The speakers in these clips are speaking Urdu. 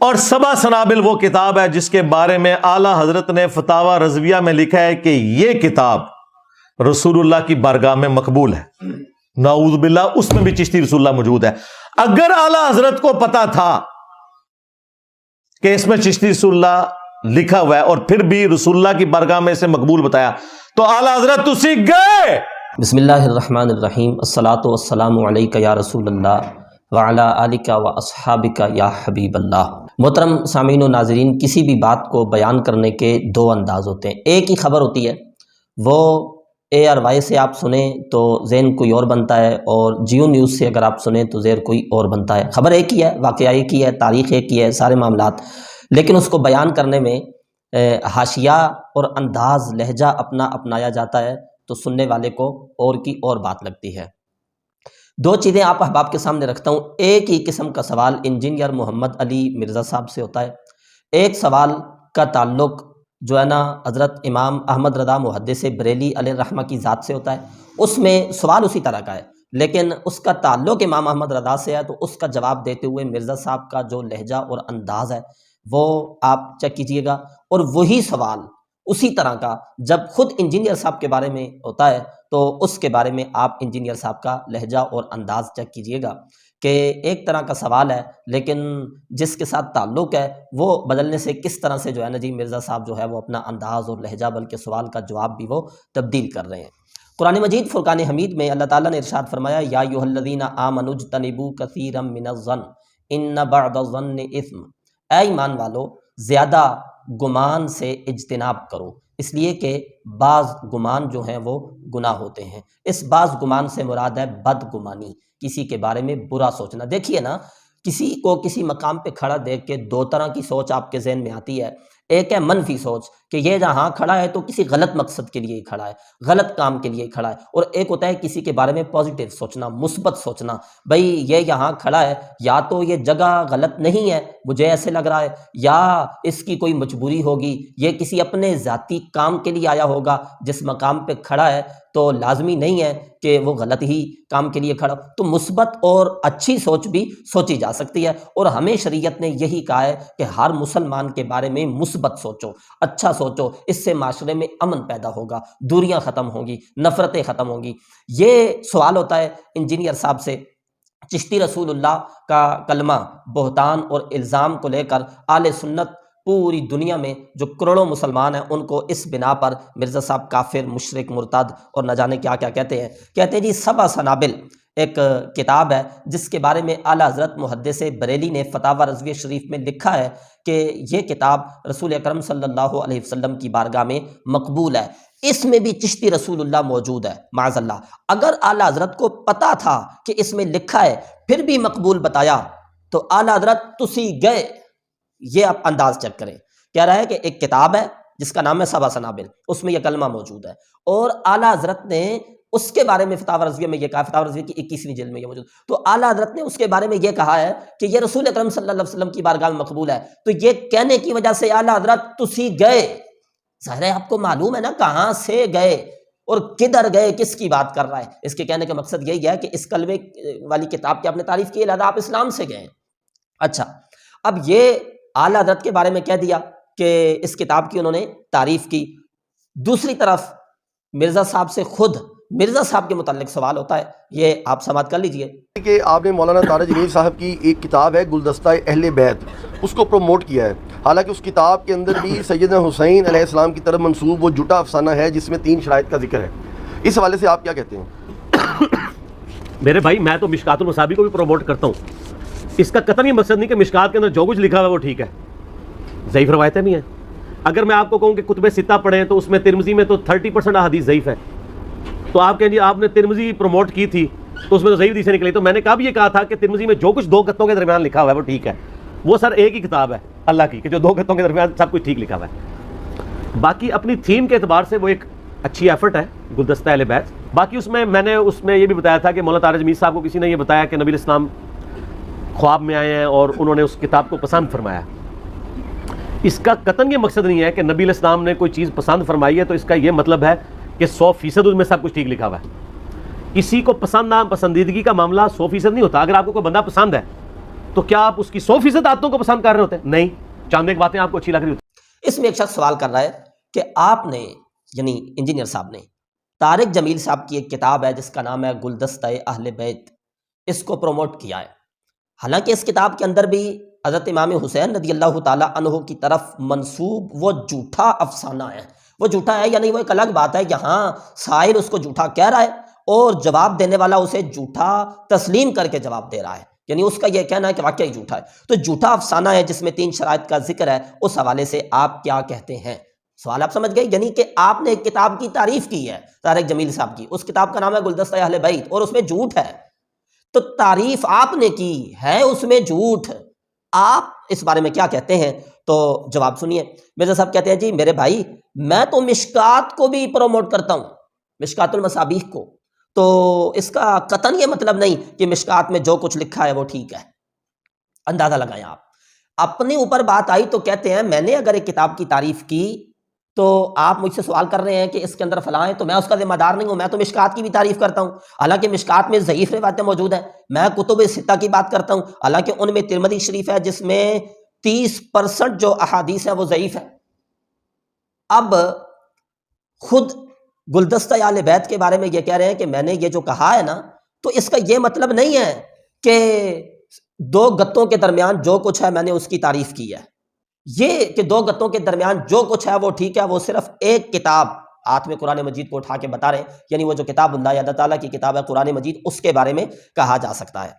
اور سبع سنابل وہ کتاب ہے جس کے بارے میں اعلی حضرت نے فتاوی رضویہ میں لکھا ہے کہ یہ کتاب رسول اللہ کی بارگاہ میں مقبول ہے. نعوذ باللہ، اس میں بھی چشتی رسول اللہ موجود ہے. اگر اعلی حضرت کو پتا تھا کہ اس میں چشتی رسول اللہ لکھا ہوا ہے اور پھر بھی رسول اللہ کی بارگاہ میں اسے مقبول بتایا، تو اعلی حضرت تو سیکھ گئے. بسم اللہ الرحمن الرحیم. الصلاۃ والسلام علیک یا رسول اللہ وعلی آلک و اصحابک یا حبیب اللہ. محترم سامعین و ناظرین، کسی بھی بات کو بیان کرنے کے دو انداز ہوتے ہیں. ایک ہی خبر ہوتی ہے، وہ اے آر وائی سے آپ سنیں تو ذہن کوئی اور بنتا ہے، اور جیو نیوز سے اگر آپ سنیں تو ذہن کوئی اور بنتا ہے. خبر ایک ہی ہے، واقعہ ایک ہی ہے، تاریخ ایک ہی ہے، سارے معاملات، لیکن اس کو بیان کرنے میں حاشیہ اور انداز لہجہ اپنا اپنایا جاتا ہے تو سننے والے کو اور کی اور بات لگتی ہے. دو چیزیں آپ احباب کے سامنے رکھتا ہوں. ایک ہی قسم کا سوال انجینئر محمد علی مرزا صاحب سے ہوتا ہے. ایک سوال کا تعلق جو ہے نا حضرت امام احمد رضا محدث بریلی علیہ الرحمہ کی ذات سے ہوتا ہے. اس میں سوال اسی طرح کا ہے، لیکن اس کا تعلق امام احمد رضا سے ہے، تو اس کا جواب دیتے ہوئے مرزا صاحب کا جو لہجہ اور انداز ہے وہ آپ چیک کیجئے گا. اور وہی سوال اسی طرح کا جب خود انجینئر صاحب کے بارے میں ہوتا ہے تو اس کے بارے میں آپ انجینئر صاحب کا لہجہ اور انداز چیک کیجئے گا کہ ایک طرح کا سوال ہے، لیکن جس کے ساتھ تعلق ہے وہ بدلنے سے کس طرح سے جو ہے نا جی مرزا صاحب جو ہے وہ اپنا انداز اور لہجہ بلکہ سوال کا جواب بھی وہ تبدیل کر رہے ہیں. قرآن مجید فرقان حمید میں اللہ تعالیٰ نے ارشاد فرمایا، یا ایھا الذین آمنوا اجتنبوا کثیرا من الظن ان بعض الظن اثم. اے ایمان والو، زیادہ گمان سے اجتناب کرو، اس لیے کہ بعض گمان جو ہیں وہ گناہ ہوتے ہیں. اس بعض گمان سے مراد ہے بد گمانی، کسی کے بارے میں برا سوچنا. دیکھیے نا، کسی کو کسی مقام پہ کھڑا دیکھ کے دو طرح کی سوچ آپ کے ذہن میں آتی ہے. ایک ہے منفی سوچ کہ یہ جہاں کھڑا ہے تو کسی غلط مقصد کے لیے ہی کھڑا ہے، غلط کام کے لیے ہی کھڑا ہے. اور ایک ہوتا ہے کسی کے بارے میں پازیٹیو سوچنا، مثبت سوچنا، بھئی یہ یہاں کھڑا ہے یا تو یہ جگہ غلط نہیں ہے، مجھے ایسے لگ رہا ہے، یا اس کی کوئی مجبوری ہوگی، یہ کسی اپنے ذاتی کام کے لیے آیا ہوگا. جس مقام پہ کھڑا ہے تو لازمی نہیں ہے کہ وہ غلط ہی کام کے لیے کھڑا. تو مثبت اور اچھی سوچ بھی سوچی جا سکتی ہے، اور ہمیں شریعت نے یہی کہا ہے کہ ہر مسلمان کے بارے میں مثبت سوچو، اچھا سوچو. اس سے معاشرے میں امن پیدا ہوگا، دوریاں ختم ہوں گی، نفرتیں ختم ہوں گی. یہ سوال ہوتا ہے انجینئر صاحب سے. چشتی رسول اللہ کا کلمہ بہتان اور الزام کو لے کر اہل سنت پوری دنیا میں جو کروڑوں مسلمان ہیں ان کو اس بنا پر مرزا صاحب کافر، مشرک، مرتد اور نہ جانے کیا کیا کہتے ہیں. کہتے ہیں جی سبع سنابل ایک کتاب ہے جس کے بارے میں اعلی حضرت محدث بریلی نے فتاوی رضویہ شریف میں لکھا ہے کہ یہ کتاب رسول اکرم صلی اللہ علیہ وسلم کی بارگاہ میں مقبول ہے. اس میں بھی چشتی رسول اللہ موجود ہے. معاذ اللہ، اگر اعلی حضرت کو پتا تھا کہ اس میں لکھا ہے پھر بھی مقبول بتایا تو اعلی حضرت تسی گئے. یہ آپ انداز چیک کریں. کہہ رہا ہے کہ ایک کتاب ہے جس کا نام ہے سبع سنابل، اس میں یہ کلمہ موجود ہے، اور اعلی حضرت نے اس کے بارے میں فتاوی رضویہ میں یہ کہا، فتاوی رضویہ کی 21ویں جلد میں یہ موجود. تو اعلی حضرت نے اس کے بارے میں یہ کہا ہے کہ یہ رسول اکرم صلی اللہ علیہ وسلم کی بارگاہ میں مقبول ہے. تو یہ کہنے کی وجہ سے اعلی حضرت تسی گئے. ظاہر ہے آپ کو معلوم ہے نا کہاں سے گئے اور کدھر گئے، کس کی بات کر رہا ہے. اس کے کہنے کا مقصد یہی ہے کہ اس کلمے والی کتاب کی آپ نے تعریف کی، لہذا آپ اسلام سے گئے. اچھا، اب یہ اعلی حضرت کے بارے میں کہہ دیا کہ اس کتاب کی انہوں نے تعریف کی. دوسری طرف مرزا صاحب سے خود مرزا صاحب کے متعلق سوال ہوتا ہے، یہ آپ سماعت کر لیجئے کہ آپ نے مولانا تاج منیر صاحب کی ایک کتاب ہے گلدستہ اہل بیت، اس کو پروموٹ کیا ہے. حالانکہ اس کتاب کے اندر بھی سیدنا حسین علیہ السلام کی طرف منسوب وہ جھوٹا افسانہ ہے جس میں 3 شرائط کا ذکر ہے. اس حوالے سے آپ کیا کہتے ہیں؟ میرے بھائی، میں تو مشکات المصابیح کو بھی پروموٹ کرتا ہوں. اس کا قطعی مقصد نہیں کہ مشکات کے اندر جو کچھ لکھا ہوا ہے وہ ٹھیک ہے، ضعیف روایتیں بھی ہیں. اگر میں آپ کو کہوں کہ کتب ستہ پڑھیں تو اس میں ترمذی میں تو 30% احادیث ضعیف ہے. تو آپ کہیں جی آپ نے ترمذی پروموٹ کی تھی تو اس میں تو ضعیف حدیثیں نکلی. تو میں نے کب یہ کہا تھا کہ ترمذی میں جو کچھ 2 گتوں کے درمیان لکھا ہوا ہے وہ ٹھیک ہے. وہ سر ایک ہی کتاب ہے اللہ کی کہ جو 2 گتوں کے درمیان سب کچھ ٹھیک لکھا ہوا ہے. باقی اپنی تھیم کے اعتبار سے وہ ایک اچھی ایفرٹ ہے گلدستہ اہل بیت. باقی اس میں یہ بھی بتایا تھا کہ مولانا طارق میر صاحب کو کسی نے یہ بتایا کہ نبی الاسلام خواب میں آئے ہیں اور انہوں نے اس کتاب کو پسند فرمایا. اس کا قطعاً یہ مقصد نہیں ہے کہ نبی الاسلام نے کوئی چیز پسند فرمائی ہے تو اس کا یہ مطلب ہے کہ 100% اس میں سب کچھ ٹھیک لکھا ہوا ہے. کسی کو پسند ناپسندیدگی کا معاملہ 100% نہیں ہوتا. اگر آپ کو کوئی بندہ پسند ہے تو کیا آپ اس کی 100% عادتوں کو پسند کر رہے ہوتے ہیں؟ نہیں، چاند ایک باتیں آپ کو اچھی لگ رہی ہوتی اس میں ایک شخص سوال کر رہا ہے کہ آپ نے یعنی انجینئر صاحب نے طارق جمیل صاحب کی ایک کتاب ہے جس کا نام ہے گلدستہ اہل بیت، اس کو پروموٹ کیا ہے، حالانکہ اس کتاب کے اندر بھی حضرت امام حسین رضی اللہ تعالیٰ عنہ کی طرف منسوب وہ جھوٹا افسانہ ہے، وہ جھوٹا ہے یا نہیں وہ ایک الگ بات ہے، یہاں سائل اس کو جھوٹا کہہ رہا ہے اور جواب دینے والا اسے جھوٹا تسلیم کر کے جواب دے رہا ہے، یعنی اس کا یہ کہنا ہے کہ واقعی جھوٹا ہے، تو جھوٹا افسانہ ہے جس میں 3 شرائط کا ذکر ہے، اس حوالے سے آپ کیا کہتے ہیں؟ سوال آپ سمجھ گئے، یعنی کہ آپ نے ایک کتاب کی تعریف کی ہے طارق جمیل صاحب کی، اس کتاب کا نام ہے گلدستہ اہل بیت اور اس میں جھوٹ ہے، تو تعریف آپ نے کی ہے اس میں جھوٹ، آپ اس بارے میں کیا کہتے ہیں؟ تو جواب سنیے، مرزا صاحب کہتے ہیں جی میرے بھائی میں تو مشکات کو بھی پروموٹ کرتا ہوں، مشکات المصابیح کو، تو اس کا قطعاً یہ مطلب نہیں کہ مشکات میں جو کچھ لکھا ہے وہ ٹھیک ہے، اندازہ لگائیں آپ، اپنے اوپر بات آئی تو کہتے ہیں میں نے اگر ایک کتاب کی تعریف کی تو آپ مجھ سے سوال کر رہے ہیں کہ اس کے اندر فلاں ہے تو میں اس کا ذمہ دار نہیں ہوں، میں تو مشکات کی بھی تعریف کرتا ہوں، حالانکہ مشکات میں ضعیف روایتیں موجود ہیں، میں کتب ستہ کی بات کرتا ہوں، حالانکہ ان میں ترمذی شریف ہے جس میں 30% جو احادیث ہیں وہ ضعیف ہیں۔ اب خود گلدستہ اہل بیت کے بارے میں یہ کہہ رہے ہیں کہ میں نے یہ جو کہا ہے نا، تو اس کا یہ مطلب نہیں ہے کہ 2 گتوں کے درمیان جو کچھ ہے میں نے اس کی تعریف کی ہے، یہ کہ 2 گتوں کے درمیان جو کچھ ہے وہ ٹھیک ہے، وہ صرف ایک کتاب ہاتھ میں قرآن مجید کو اٹھا کے بتا رہے ہیں، یعنی وہ جو کتاب اللہ اللہ تعالیٰ کی کتاب ہے قرآن مجید، اس کے بارے میں کہا جا سکتا ہے۔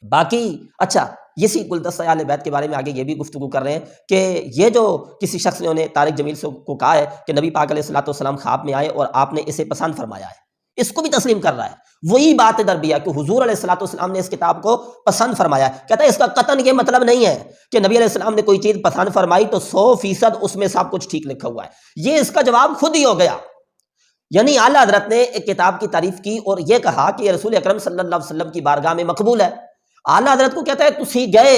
باقی اچھا اسی گلدستہ اہل بیت کے بارے میں آگے یہ بھی گفتگو کر رہے ہیں کہ یہ جو کسی شخص نے انہیں طارق جمیل کو کہا ہے کہ نبی پاک علیہ الصلوۃ والسلام خواب میں آئے اور آپ نے اسے پسند فرمایا ہے، اس کو بھی تسلیم کر رہا ہے، وہی بات ادھر بھی ہے کہ حضور علیہ الصلوۃ والسلام نے اس کتاب کو پسند فرمایا ہے، کہتا ہے اس کا قطعاً یہ مطلب نہیں ہے کہ نبی علیہ السلام نے کوئی چیز پسند فرمائی تو 100% اس میں سب کچھ ٹھیک لکھا ہوا ہے، یہ اس کا جواب خود ہی ہو گیا، یعنی اعلیٰ حضرت نے ایک کتاب کی تعریف کی اور یہ کہا کہ یہ رسول اکرم صلی اللہ علیہ وسلم کی بارگاہ میں مقبول ہے، اعلیٰ حضرت کو کہتا ہے تسی گئے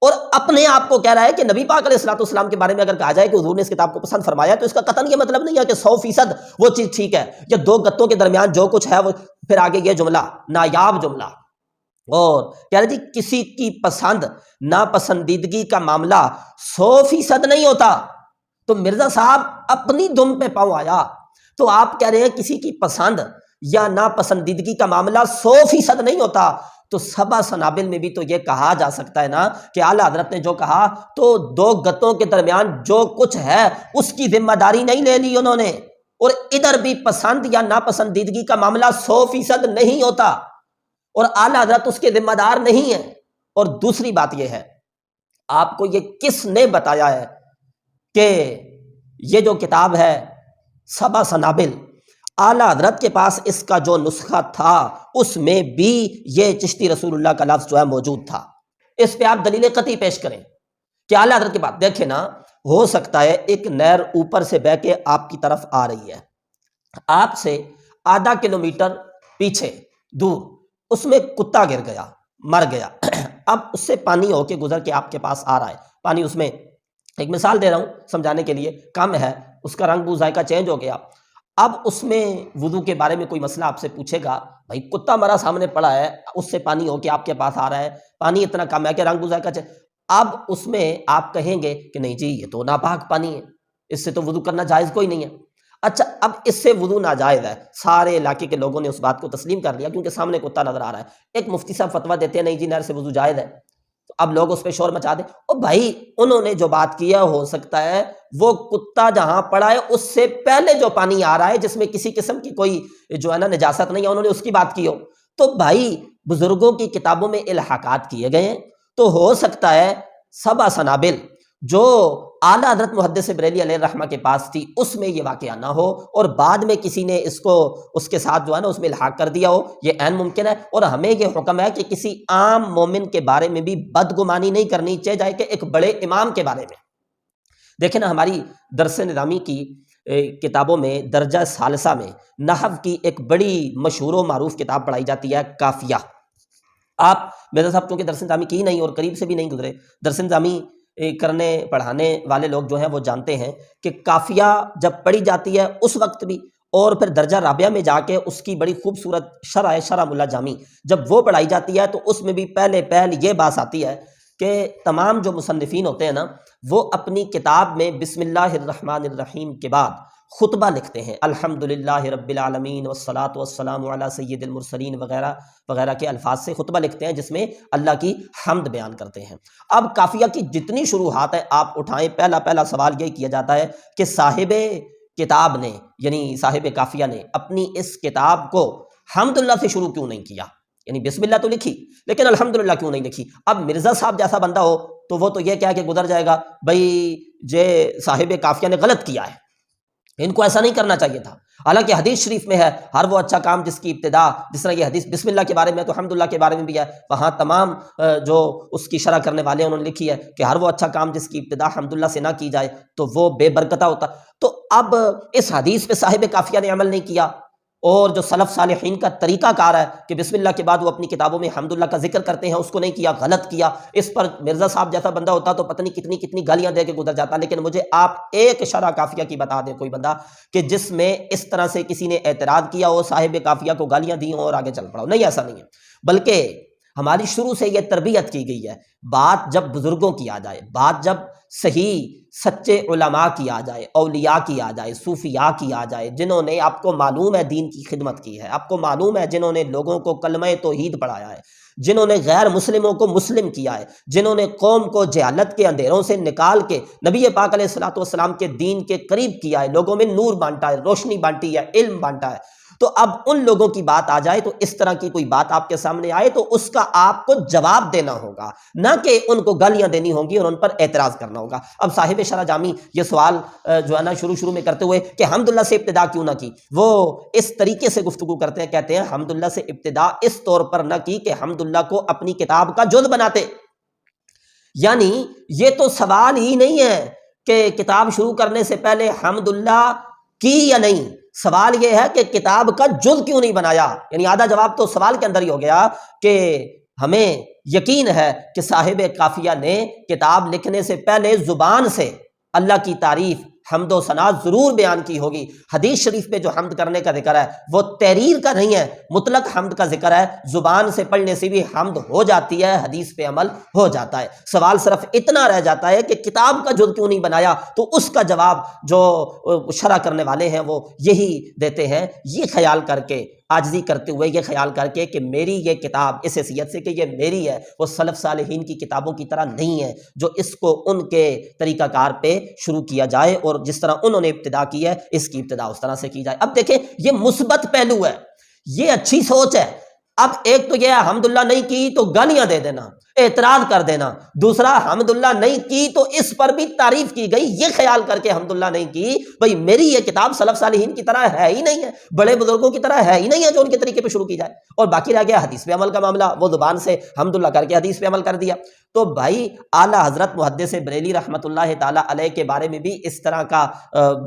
اور اپنے آپ کو کہہ رہا ہے کہ نبی پاک علیہ الصلوۃ والسلام کے بارے میں اگر کہا جائے کہ حضور نے اس کتاب کو پسند فرمایا تو اس کا قطعاً یہ مطلب نہیں ہے کہ 100% وہ چیز ٹھیک ہے، یا 2 گتوں کے درمیان جو کچھ ہے وہ، پھر آگے یہ جملہ نایاب جملہ، اور کہہ رہے جی کسی کی پسند ناپسندیدگی کا معاملہ 100% نہیں ہوتا، تو مرزا صاحب اپنی دم پہ پاؤں آیا، تو آپ کہہ رہے ہیں کسی کی پسند یا ناپسندیدگی کا معاملہ 100% نہیں ہوتا، تو سبا سنابل میں بھی تو یہ کہا جا سکتا ہے نا کہ اعلیٰ حضرت نے جو کہا تو 2 گتوں کے درمیان جو کچھ ہے اس کی ذمہ داری نہیں لے لی انہوں نے، اور ادھر بھی پسند یا ناپسندیدگی کا معاملہ 100% نہیں ہوتا اور اعلیٰ حضرت اس کے ذمہ دار نہیں ہیں۔ اور دوسری بات یہ ہے، آپ کو یہ کس نے بتایا ہے کہ یہ جو کتاب ہے سبا سنابل، اعلیٰ حضرت کے پاس اس کا جو نسخہ تھا اس میں بھی یہ چشتی رسول اللہ کا لفظ جو ہے موجود تھا، اس پہ آپ دلیل قطعی پیش کریں کہ اعلیٰ حضرت کے بعد دیکھیں نا، ہو سکتا ہے ایک نہر اوپر سے بہہ کے آپ کی طرف آ رہی ہے، آپ سے آدھا کلومیٹر پیچھے دور اس میں کتا گر گیا، مر گیا، اب اس سے پانی ہو کے گزر کے آپ کے پاس آ رہا ہے، پانی اس میں، ایک مثال دے رہا ہوں سمجھانے کے لیے، کم ہے، اس کا رنگ بو ذائقہ چینج ہو گیا، اب اس میں وضو کے بارے میں کوئی مسئلہ آپ سے پوچھے گا، بھائی کتا مرا سامنے پڑا ہے، اس سے پانی ہو کے آپ کے پاس آ رہا ہے، پانی اتنا کم ہے کہ رنگ بو ذائقہ چینج، اب اس میں آپ کہیں گے کہ نہیں جی یہ تو ناپاک پانی ہے، اس سے تو وضو کرنا جائز کوئی نہیں ہے۔ اچھا اب اس سے وضو ناجائز ہے، سارے علاقے کے لوگوں نے اس بات کو تسلیم کر لیا کیونکہ سامنے کتا نظر آ رہا ہے، ایک مفتی صاحب فتویٰ دیتے ہیں نہیں جی نہر سے وضو جائز ہے، تو اب لوگ اس پہ شور مچا دیں، او بھائی انہوں نے جو بات کی ہے ہو سکتا ہے وہ کتا جہاں پڑا ہے اس سے پہلے جو پانی آ رہا ہے جس میں کسی قسم کی کوئی جو ہے نا نجاست نہیں ہے، انہوں نے اس کی بات کی ہو، تو بھائی بزرگوں کی کتابوں میں الحاقات کیے گئے ہیں، تو ہو سکتا ہے سبا سنابل جو اعلیٰ حضرت محدث بریلی علیہ الرحمہ کے پاس تھی اس میں یہ واقعہ نہ ہو اور بعد میں کسی نے اس کو اس کے ساتھ جو ہے نا اس میں الحاق کر دیا ہو، یہ عین ممکن ہے، اور ہمیں یہ حکم ہے کہ کسی عام مومن کے بارے میں بھی بدگمانی نہیں کرنی چاہیے کہ ایک بڑے امام کے بارے میں۔ دیکھیں نا ہماری درس نظامی کی کتابوں میں درجہ ثالثہ میں نحو کی ایک بڑی مشہور و معروف کتاب پڑھائی جاتی ہے کافیہ، آپ مرزا صاحب کیونکہ درس نظامی کی نہیں اور قریب سے بھی نہیں گزرے، درس نظامی کرنے پڑھانے والے لوگ جو ہیں وہ جانتے ہیں کہ کافیہ جب پڑھی جاتی ہے اس وقت بھی اور پھر درجہ رابعہ میں جا کے اس کی بڑی خوبصورت شرح ہے، شرح ملا جامی، جب وہ پڑھائی جاتی ہے تو اس میں بھی پہل یہ بات آتی ہے کہ تمام جو مصنفین ہوتے ہیں نا، وہ اپنی کتاب میں بسم اللہ الرحمن الرحیم کے بعد خطبہ لکھتے ہیں، الحمدللہ رب العالمین والصلاۃ والسلام علی سید المرسلین وغیرہ وغیرہ کے الفاظ سے خطبہ لکھتے ہیں، جس میں اللہ کی حمد بیان کرتے ہیں۔ اب قافیہ کی جتنی شروحات ہیں آپ اٹھائیں، پہلا سوال یہی کیا جاتا ہے کہ صاحب کتاب نے، یعنی صاحب قافیہ نے، اپنی اس کتاب کو حمدللہ سے شروع کیوں نہیں کیا؟ یعنی بسم اللہ تو لکھی لیکن الحمدللہ کیوں نہیں لکھی؟ اب مرزا صاحب جیسا بندہ ہو تو وہ تو یہ کہہ کے گزر جائے گا بھائی یہ صاحب قافیہ نے غلط کیا ہے، ان کو ایسا نہیں کرنا چاہیے تھا۔ حالانکہ حدیث شریف میں ہے ہر وہ اچھا کام جس کی ابتدا، جس طرح یہ حدیث بسم اللہ کے بارے میں تو الحمدللہ کے بارے میں بھی ہے، وہاں تمام جو اس کی شرح کرنے والے انہوں نے لکھی ہے کہ ہر وہ اچھا کام جس کی ابتدا الحمدللہ سے نہ کی جائے تو وہ بے برکتہ ہوتا۔ تو اب اس حدیث پہ صاحب قافیہ نے عمل نہیں کیا، اور جو سلف صالحین کا طریقہ کار ہے کہ بسم اللہ کے بعد وہ اپنی کتابوں میں الحمدللہ کا ذکر کرتے ہیں، اس کو نہیں کیا، غلط کیا۔ اس پر مرزا صاحب جیسا بندہ ہوتا تو پتہ نہیں کتنی گالیاں دے کے گزر جاتا۔ لیکن مجھے آپ ایک شرح قافیہ کی بتا دیں کوئی بندہ کہ جس میں اس طرح سے کسی نے اعتراض کیا ہو، صاحب قافیہ کو گالیاں دی ہوں اور آگے چل پڑا ہو۔ نہیں، ایسا نہیں ہے، بلکہ ہماری شروع سے یہ تربیت کی گئی ہے، بات جب بزرگوں کی آ جائے، بات جب صحیح سچے علماء کی آ جائے، اولیاء کی آ جائے، صوفیاء کی آ جائے، جنہوں نے آپ کو معلوم ہے دین کی خدمت کی ہے، آپ کو معلوم ہے جنہوں نے لوگوں کو کلمہ توحید پڑھایا ہے، جنہوں نے غیر مسلموں کو مسلم کیا ہے، جنہوں نے قوم کو جہالت کے اندھیروں سے نکال کے نبی پاک علیہ الصلوۃ والسلام کے دین کے قریب کیا ہے، لوگوں میں نور بانٹا ہے، روشنی بانٹی ہے، علم بانٹا ہے۔ تو اب ان لوگوں کی بات آ جائے تو اس طرح کی کوئی بات آپ کے سامنے آئے تو اس کا آپ کو جواب دینا ہوگا، نہ کہ ان کو گالیاں دینی ہوں گی اور ان پر اعتراض کرنا ہوگا۔ اب صاحب شرح جامی یہ سوال جو ہے نا شروع میں کرتے ہوئے کہ حمدللہ سے ابتدا کیوں نہ کی، وہ اس طریقے سے گفتگو کرتے ہیں، کہتے ہیں حمدللہ سے ابتدا اس طور پر نہ کی کہ حمدللہ کو اپنی کتاب کا جز بناتے۔ یعنی یہ تو سوال ہی نہیں ہے کہ کتاب شروع کرنے سے پہلے حمدللہ کی یا نہیں، سوال یہ ہے کہ کتاب کا جز کیوں نہیں بنایا۔ یعنی آدھا جواب تو سوال کے اندر ہی ہو گیا کہ ہمیں یقین ہے کہ صاحب قافیہ نے کتاب لکھنے سے پہلے زبان سے اللہ کی تعریف، حمد و ثنا ضرور بیان کی ہوگی۔ حدیث شریف میں جو حمد کرنے کا ذکر ہے وہ تحریر کا نہیں ہے، مطلق حمد کا ذکر ہے، زبان سے پڑھنے سے بھی حمد ہو جاتی ہے، حدیث پہ عمل ہو جاتا ہے۔ سوال صرف اتنا رہ جاتا ہے کہ کتاب کا جز کیوں نہیں بنایا، تو اس کا جواب جو شرح کرنے والے ہیں وہ یہی دیتے ہیں، یہ خیال کر کے، عاجزی کرتے ہوئے یہ خیال کر کے کہ میری یہ کتاب اس حیثیت سے کہ یہ میری ہے، وہ سلف صالحین کی کتابوں کی طرح نہیں ہے جو اس کو ان کے طریقہ کار پہ شروع کیا جائے اور جس طرح انہوں نے ابتدا کی ہے اس کی ابتدا اس طرح سے کی جائے۔ اب دیکھیں یہ مثبت پہلو ہے، یہ اچھی سوچ ہے۔ اب ایک تو یہ ہے الحمدللہ نہیں کی تو گالیاں دے دینا، اعتراض کر دینا، دوسرا الحمدللہ نہیں کی تو اس پر بھی تعریف کی گئی، یہ خیال کر کے الحمدللہ نہیں کی بھئی میری یہ کتاب سلف صالحین کی طرح ہے ہی نہیں ہے، بڑے بزرگوں کی طرح ہے ہی نہیں ہے جو ان کے طریقے پہ شروع کی جائے، اور باقی رہ گیا حدیث پہ عمل کا معاملہ، وہ زبان سے الحمدللہ کر کے حدیث پہ عمل کر دیا۔ تو بھائی اعلیٰ حضرت محدث بریلی رحمۃ اللہ تعالیٰ علیہ کے بارے میں بھی اس طرح کا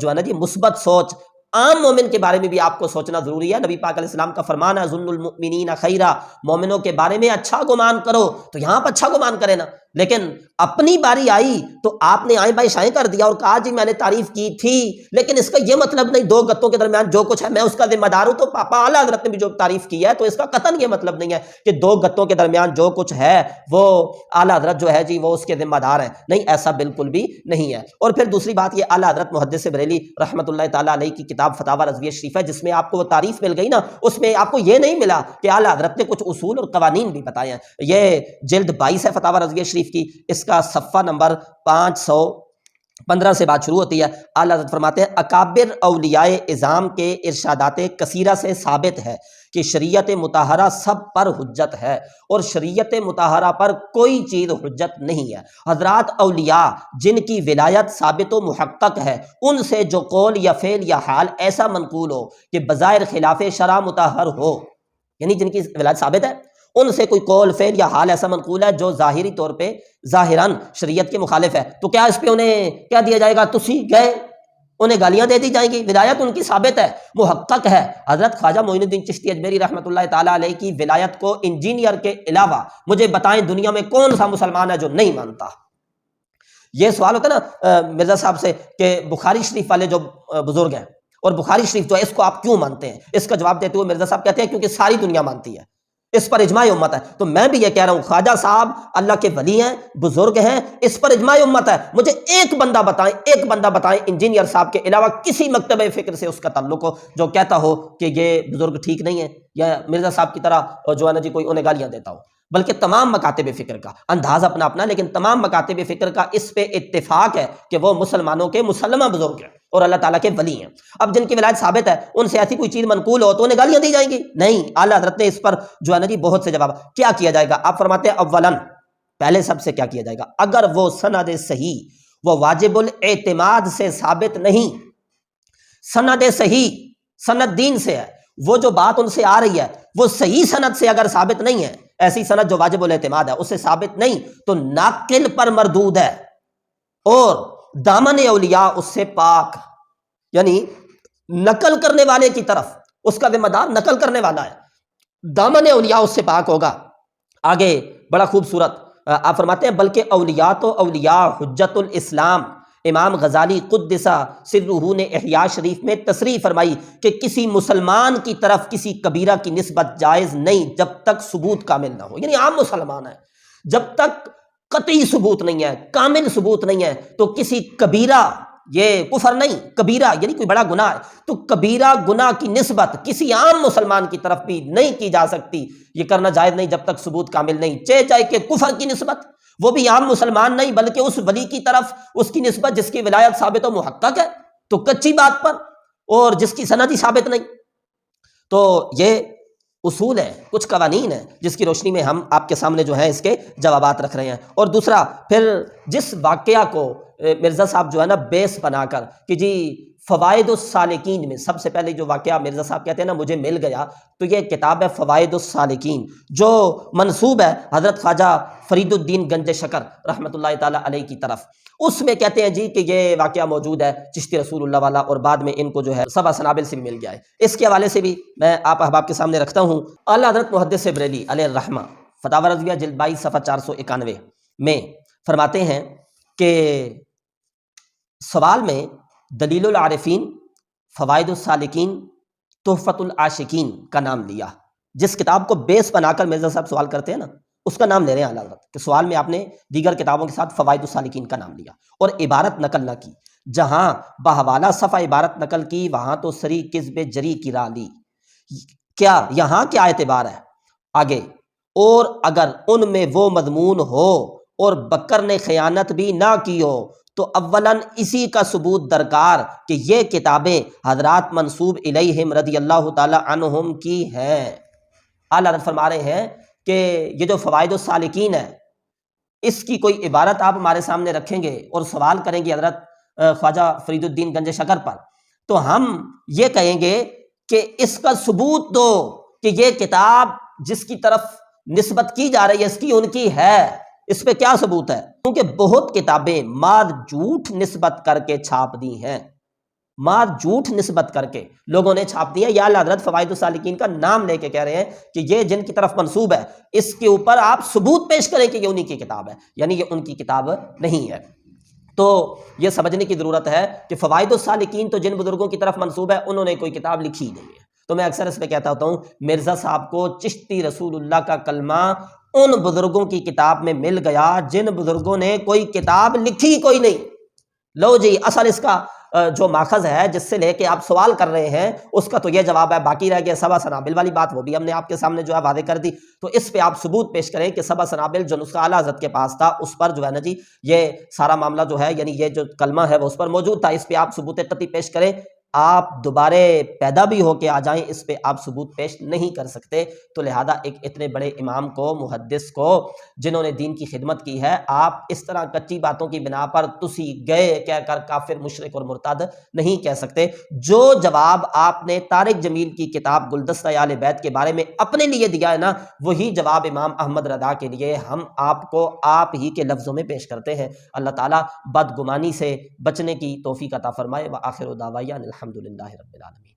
جو ہے نا جی مثبت سوچ عام مومن کے بارے میں بھی آپ کو سوچنا ضروری ہے۔ نبی پاک علیہ السلام کا فرمان ہے ظن المؤمنین خیرا، مومنوں کے بارے میں اچھا گمان کرو، تو یہاں پر اچھا گمان کرے نا، لیکن اپنی باری آئی تو آپ نے آئیں بائیں شائیں کر دیا اور کہا جی میں نے تعریف کی تھی، لیکن اس کا یہ مطلب نہیں دو گتوں کے درمیان جو کچھ ہے میں اس کا ذمہ دار ہوں، تو پاپا اعلیٰ حضرت نے بھی جو تعریف کی ہے تو اس کا قطعاً یہ مطلب نہیں ہے کہ دو گتوں کے درمیان جو کچھ ہے وہ اعلیٰ حضرت جو ہے جی وہ اس کے ذمہ دار ہیں، نہیں، ایسا بالکل بھی نہیں ہے۔ اور پھر دوسری بات یہ اعلیٰ حضرت محدث بریلی رحمۃ اللہ تعالیٰ علیہ کی کتاب فتاوی رضویہ شریف ہے، جس میں آپ کو وہ تعریف مل گئی نا، اس میں آپ کو یہ نہیں ملا کہ اعلیٰ حضرت نے کچھ اصول اور قوانین بھی بتائے ہیں۔ یہ جلد 22 ہے فتاوی رضویہ شریف کی، اس کا صفحہ نمبر 515 سے بات شروع ہوتی ہے۔ اعلیٰ حضرت فرماتے ہیں اکابر اولیاء اعظام کے ارشادات کثیرہ سے ثابت ہے کہ شریعت مطہرہ سب پر حجت ہے اور شریعت مطہرہ پر کوئی چیز حجت نہیں ہے۔ حضرات اولیاء جن کی ولایت ثابت و محقق ہے، ان سے جو قول یا فعل یا حال ایسا منقول ہو کہ بظاہر خلاف شرع مطہر ہو، یعنی جن کی ولایت ثابت ہے ان سے کوئی قول فعل یا حال ایسا منقول ہے جو ظاہری طور پہ ظاہراً شریعت کے مخالف ہے، تو کیا اس پہ انہیں کیا دیا جائے گا، تسی گئے، انہیں گالیاں دے دی جائیں گی؟ ولایت ان کی ثابت ہے، محقق ہے۔ حضرت خواجہ معین الدین چشتی اجمیری رحمۃ اللہ تعالیٰ علیہ کی ولایت کو انجینئر کے علاوہ مجھے بتائیں دنیا میں کون سا مسلمان ہے جو نہیں مانتا؟ یہ سوال ہوتا ہے نا مرزا صاحب سے کہ بخاری شریف والے جو بزرگ ہیں اور بخاری شریف جو ہے اس کو آپ کیوں مانتے ہیں؟ اس کا جواب دیتے ہوئے مرزا صاحب کہتے ہیں کیونکہ ساری دنیا مانتی ہے، اس پر اجماع امت ہے۔ تو میں بھی یہ کہہ رہا ہوں خواجہ صاحب اللہ کے ولی ہیں، بزرگ ہیں، اس پر اجماع امت ہے۔ مجھے ایک بندہ بتائیں انجینئر صاحب کے علاوہ کسی مکتبہ فکر سے اس کا تعلق ہو جو کہتا ہو کہ یہ بزرگ ٹھیک نہیں ہے، یا مرزا صاحب کی طرح جو ہے نا جی کوئی انہیں گالیاں دیتا ہو۔ بلکہ تمام مکاتب فکر کا انداز اپنا اپنا، لیکن تمام مکاتب فکر کا اس پہ اتفاق ہے کہ وہ مسلمانوں کے مسلمہ بزرگ ہیں اور اللہ تعالیٰ کے ولی ہیں۔ اب جن کی ولایت ثابت ہے ان سے ایسی کوئی چیز منقول ہو تو انہیں گالیاں دی جائیں گی؟ نہیں، اعلیٰ حضرت نے اس پر جو ہے نا جی بہت سے جواب۔ کیا کیا جائے گا؟ آپ فرماتے ہیں اولاً پہلے سب سے کیا کیا جائے گا؟ اگر وہ سند صحیح، وہ واجب الاعتماد سے ثابت نہیں، سند صحیح سند دین سے ہے، وہ جو بات ان سے آ رہی ہے وہ صحیح سند سے اگر ثابت نہیں ہے، ایسی سند جو واجب الاعتماد ہے اس سے ثابت نہیں، تو ناقل پر مردود ہے، اور دامن اولیاء اس سے پاک، یعنی نقل کرنے والے کی طرف اس کا ذمہ دار نقل کرنے والا ہے، دامن اولیاء اس سے پاک ہوگا۔ آگے بڑا خوبصورت آپ فرماتے ہیں بلکہ اولیاء تو اولیاء حجت الاسلام امام غزالی قدس سرہ نے احیاء شریف میں تصریح فرمائی کہ کسی مسلمان کی طرف کسی کبیرہ کی نسبت جائز نہیں جب تک ثبوت کامل نہ ہو، یعنی عام مسلمان ہے، جب تک قطعی ثبوت نہیں ہے، کامل ثبوت نہیں ہے، تو کسی کبیرہ، یہ کفر نہیں، کبیرہ یعنی کوئی بڑا گناہ ہے، تو کبیرہ گناہ کی نسبت کسی عام مسلمان کی طرف بھی نہیں کی جا سکتی، یہ کرنا جائز نہیں جب تک ثبوت کامل نہیں۔ چاہے کہ کفر کی نسبت، وہ بھی عام مسلمان نہیں بلکہ اس ولی کی طرف اس کی نسبت جس کی ولایت ثابت و محقق ہے، تو کچی بات پر، اور جس کی سند ہی ثابت نہیں۔ تو یہ اصول ہے، کچھ قوانین ہیں جس کی روشنی میں ہم آپ کے سامنے جو ہے اس کے جوابات رکھ رہے ہیں۔ اور دوسرا پھر جس واقعہ کو مرزا صاحب جو ہے نا بیس بنا کر کہ جی فوائد السالکین میں سب سے پہلے جو واقعہ مرزا صاحب کہتے ہیں نا مجھے مل گیا، تو یہ کتاب ہے فوائد السالکین جو منسوب ہے حضرت خواجہ فرید الدین گنج شکر رحمۃ اللہ تعالیٰ علیہ کی طرف۔ اس میں کہتے ہیں جی کہ یہ واقعہ موجود ہے چشتی رسول اللہ والا، اور بعد میں ان کو جو ہے سبع سنابل سے بھی مل گیا ہے۔ اس کے حوالے سے بھی میں آپ احباب کے سامنے رکھتا ہوں۔ اعلیٰ حضرت محدث بریلی علیہ الرحمہ فتاوی رضویہ جلد 22 صفحہ 491 میں فرماتے ہیں کہ سوال میں دلیل العارفین، فوائد السالکین، تحفۃ العاشقین کا نام لیا۔ جس کتاب کو بیس بنا کر مرزا صاحب سوال کرتے ہیں نا اس کا نام لے رہے ہیں اعلیٰ حضرت، کہ سوال میں آپ نے دیگر کتابوں کے ساتھ فوائد السالکین کا نام لیا اور عبارت نقل نہ کی، جہاں بحوالہ صفحہ عبارت نقل کی وہاں تو سری کذب جری کی راہ لی۔ کیا یہاں کیا اعتبار ہے؟ آگے، اور اگر ان میں وہ مضمون ہو اور بکر نے خیانت بھی نہ کی ہو تو اولاً اسی کا ثبوت درکار کہ یہ کتابیں حضرات منسوب الیہم رضی اللہ تعالی عنہم کی ہیں۔ اعلیٰ حضرت فرما رہے ہیں کہ یہ جو فوائد السالکین ہے اس کی کوئی عبارت آپ ہمارے سامنے رکھیں گے اور سوال کریں گے حضرت خواجہ فرید الدین گنج شکر پر، تو ہم یہ کہیں گے کہ اس کا ثبوت دو کہ یہ کتاب جس کی طرف نسبت کی جا رہی ہے اس کی ان کی ہے، اس پہ کیا ثبوت ہے؟ کیونکہ بہت کتابیں ماد جھوٹ نسبت کر کے چھاپ دی ہیں، ماد جھوٹ نسبت کر کے لوگوں نے چھاپ دی ہے۔ یا حضرت فوائد السالکین کا نام لے کے کہہ رہے ہیں کہ یہ جن کی طرف منسوب ہے اس کے اوپر آپ ثبوت پیش کریں کہ یہ انہی کی کتاب ہے، یعنی یہ ان کی کتاب نہیں ہے۔ تو یہ سمجھنے کی ضرورت ہے کہ فوائد السالکین تو جن بزرگوں کی طرف منسوب ہے انہوں نے کوئی کتاب لکھی نہیں ہے۔ تو میں اکثر اس پہ کہتا ہوتا ہوں مرزا صاحب کو چشتی رسول اللہ کا کلمہ ان بزرگوں کی کتاب میں مل گیا جن بزرگوں نے کوئی کتاب لکھی کوئی نہیں۔ لو جی اصل اس کا جو ماخذ ہے جس سے لے کے آپ سوال کر رہے ہیں اس کا تو یہ جواب ہے، باقی رہ گیا سبع سنابل والی بات، وہ بھی ہم نے آپ کے سامنے جو ہے واضح کر دی۔ تو اس پہ آپ ثبوت پیش کریں کہ سبع سنابل جو نسخہ اعلیٰ حضرت کے پاس تھا اس پر جو ہے نا جی یہ سارا معاملہ جو ہے یعنی یہ جو کلمہ ہے وہ اس پر موجود تھا، اس پہ آپ ثبوت قطعی پیش کریں۔ آپ دوبارہ پیدا بھی ہو کے آ جائیں اس پہ آپ ثبوت پیش نہیں کر سکتے۔ تو لہذا ایک اتنے بڑے امام کو، محدث کو، جنہوں نے دین کی خدمت کی ہے، آپ اس طرح کچی باتوں کی بنا پر تسی گئے کہہ کر کافر، مشرک اور مرتد نہیں کہہ سکتے۔ جو جواب آپ نے طارق جمیل کی کتاب گلدستہ اہل بیت کے بارے میں اپنے لیے دیا ہے نا، وہی جواب امام احمد رضا کے لیے ہم آپ کو آپ ہی کے لفظوں میں پیش کرتے ہیں۔ اللہ تعالیٰ بدگمانی سے بچنے کی توفیق عطا فرمائے۔ وآخر دعوانا الحمدللہ رب العالمین۔